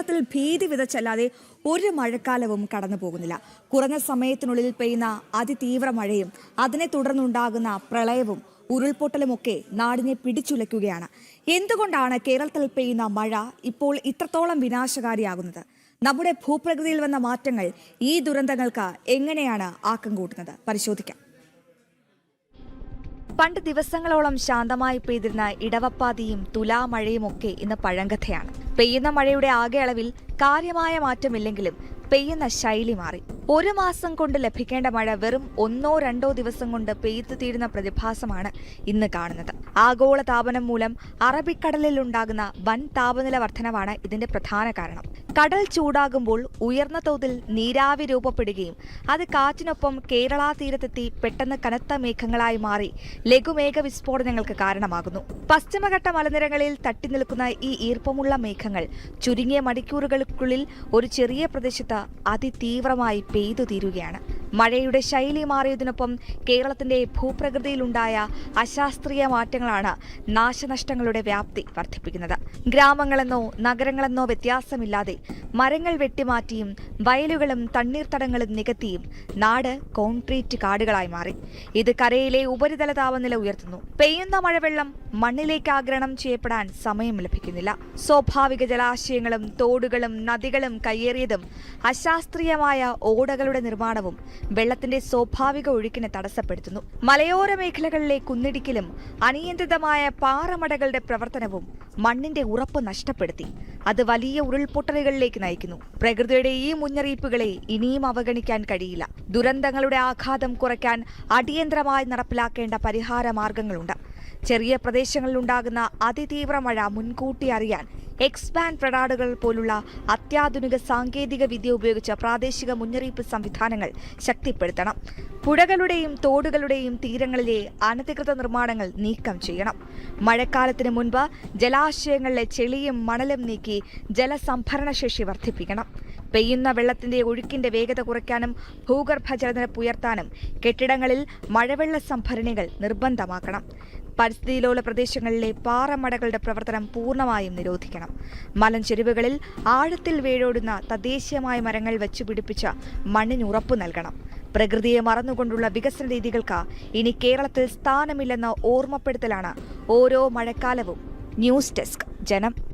കേരളത്തിൽ ഭീതി വിതച്ചല്ലാതെ ഒരു മഴക്കാലവും കടന്നു പോകുന്നില്ല. കുറഞ്ഞ സമയത്തിനുള്ളിൽ പെയ്യുന്ന അതിതീവ്ര മഴയും അതിനെ തുടർന്നുണ്ടാകുന്ന പ്രളയവും ഉരുൾപൊട്ടലുമൊക്കെ നാടിനെ പിടിച്ചുലയ്ക്കുകയാണ്. എന്തുകൊണ്ടാണ് കേരളത്തിൽ പെയ്യുന്ന മഴ ഇപ്പോൾ ഇത്രത്തോളം വിനാശകാരിയാകുന്നത്? നമ്മുടെ ഭൂപ്രകൃതിയിൽ വന്ന മാറ്റങ്ങൾ ഈ ദുരന്തങ്ങൾക്ക് എങ്ങനെയാണ് ആക്കം കൂട്ടുന്നത്? പരിശോധിക്കാം. പണ്ട് ദിവസങ്ങളോളം ശാന്തമായി പെയ്തിരുന്ന ഇടവപ്പാതിയും തുലാമഴയുമൊക്കെ ഇന്ന് പഴങ്കഥയാണ്. പെയ്യുന്ന മഴയുടെ ആകെ അളവിൽ കാര്യമായ മാറ്റമില്ലെങ്കിലും പെയ്യുന്ന ശൈലി മാറി. ഒരു മാസം കൊണ്ട് ലഭിക്കേണ്ട മഴ വെറും 1-2 ദിവസം കൊണ്ട് പെയ്തു തീരുന്ന പ്രതിഭാസമാണ് ഇന്ന് കാണുന്നത്. ആഗോള താപനം മൂലം അറബിക്കടലിൽ ഉണ്ടാകുന്ന വൻ താപനില വർധനവാണ് ഇതിന്റെ പ്രധാന കാരണം. കടൽ ചൂടാകുമ്പോൾ ഉയർന്ന തോതിൽ നീരാവി രൂപപ്പെടുകയും അത് കാറ്റിനൊപ്പം കേരള തീരത്തെത്തി പെട്ടെന്ന് കനത്ത മേഘങ്ങളായി മാറി ലഘുമേഘ വിസ്ഫോടനങ്ങൾക്ക് കാരണമാകുന്നു. പശ്ചിമഘട്ട മലനിരകളിൽ തട്ടിനിൽക്കുന്ന ഈ ഈർപ്പമുള്ള മേഘങ്ങൾ ചുരുങ്ങിയ മണിക്കൂറുകൾക്കുള്ളിൽ ഒരു ചെറിയ പ്രദേശത്ത് അതിതീവ്രമായി പെയ്തു തീരുകയാണ്. മഴയുടെ ശൈലി മാറിയതിനൊപ്പം കേരളത്തിന്റെ ഭൂപ്രകൃതിയിലുണ്ടായ അശാസ്ത്രീയ മാറ്റങ്ങളാണ് നാശനഷ്ടങ്ങളുടെ വ്യാപ്തി വർദ്ധിപ്പിക്കുന്നത്. ഗ്രാമങ്ങളെന്നോ നഗരങ്ങളെന്നോ വ്യത്യാസമില്ലാതെ മരങ്ങൾ വെട്ടിമാറ്റിയും വയലുകളും തണ്ണീർത്തടങ്ങളും നികത്തിയും നാട് കോൺക്രീറ്റ് കാടുകളായി മാറി. ഇത് കരയിലെ ഉപരിതല താപനില ഉയർത്തുന്നു. പെയ്യുന്ന മഴവെള്ളം മണ്ണിലേക്ക് ആഗിരണം ചെയ്യപ്പെടാൻ സമയം ലഭിക്കുന്നില്ല. സ്വാഭാവിക ജലാശയങ്ങളും തോടുകളും നദികളും കയ്യേറിയതും അശാസ്ത്രീയമായ ഓടകളുടെ നിർമ്മാണവും വെള്ളത്തിന്റെ സ്വാഭാവിക ഒഴുക്കിനെ തടസ്സപ്പെടുത്തുന്നു. മലയോര മേഖലകളിലെ കുന്നിടിക്കലും അനിയന്ത്രിതമായ പാറമടകളുടെ പ്രവർത്തനവും മണ്ണിന്റെ ഉറപ്പ് നഷ്ടപ്പെടുത്തി. അത് വലിയ ഉരുൾപൊട്ടലുകളിലേക്ക് നയിക്കുന്നു. പ്രകൃതിയുടെ ഈ മുന്നറിയിപ്പുകളെ ഇനിയും അവഗണിക്കാൻ കഴിയില്ല. ദുരന്തങ്ങളുടെ ആഘാതം കുറയ്ക്കാൻ അടിയന്തരമായി നടപ്പിലാക്കേണ്ട പരിഹാര മാർഗങ്ങളുണ്ട്. ചെറിയ പ്രദേശങ്ങളിലുണ്ടാകുന്ന അതിതീവ്ര മഴ മുൻകൂട്ടി അറിയാൻ എക്സ്ബാൻഡ് റഡാറുകൾ പോലുള്ള അത്യാധുനിക സാങ്കേതിക വിദ്യ ഉപയോഗിച്ച പ്രാദേശിക മുന്നറിയിപ്പ് സംവിധാനങ്ങൾ ശക്തിപ്പെടുത്തണം. പുഴകളുടെയും തോടുകളുടെയും തീരങ്ങളിലെ അനധികൃത നിർമ്മാണങ്ങൾ നീക്കം ചെയ്യണം. മഴക്കാലത്തിന് മുൻപ് ജലാശയങ്ങളിലെ ചെളിയും മണലും നീക്കി ജലസംഭരണശേഷി വർദ്ധിപ്പിക്കണം. പെയ്യുന്ന വെള്ളത്തിന്റെ ഒഴുക്കിന്റെ വേഗത കുറയ്ക്കാനും ഭൂഗർഭ ജലനിരപ്പ് ഉയർത്താനും കെട്ടിടങ്ങളിൽ മഴവെള്ള സംഭരണികൾ നിർബന്ധമാക്കണം. പരിസ്ഥിതിയിലുള്ള പ്രദേശങ്ങളിലെ പാറമടകളുടെ പ്രവർത്തനം പൂർണ്ണമായും നിരോധിക്കണം. മലഞ്ചെരിവുകളിൽ ആഴത്തിൽ വേരോടുന്ന തദ്ദേശീയമായ മരങ്ങൾ വെച്ചുപിടിപ്പിച്ച മണ്ണിന് ഉറപ്പു നൽകണം. പ്രകൃതിയെ മറന്നുകൊണ്ടുള്ള വികസന രീതികൾക്ക് ഇനി കേരളത്തിൽ സ്ഥാനമില്ലെന്ന ഓർമ്മപ്പെടുത്തലാണ് ഓരോ മഴക്കാലവും. ന്യൂസ് ഡെസ്ക്, ജനം.